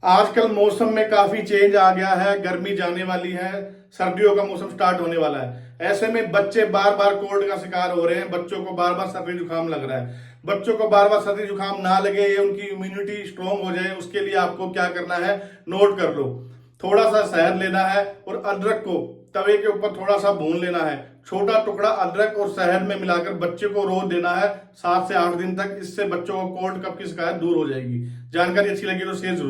आजकल मौसम में काफी चेंज आ गया है। गर्मी जाने वाली है, सर्दियों का मौसम स्टार्ट होने वाला है। ऐसे में बच्चे बार बार कोल्ड का शिकार हो रहे हैं। बच्चों को बार बार सर्दी जुकाम लग रहा है। बच्चों को बार बार सर्दी जुकाम ना लगे, ये उनकी इम्यूनिटी स्ट्रांग हो जाए, उसके लिए आपको क्या करना है, नोट कर लो। थोड़ा सा शहद लेना है और अदरक को तवे के ऊपर थोड़ा सा भून लेना है। छोटा टुकड़ा अदरक और शहद में मिलाकर बच्चे को रोज देना है 7 से 8 दिन तक। इससे बच्चों को कोल्ड कफ की शिकायत दूर हो जाएगी। जानकारी अच्छी लगी तो शेयर जरूर।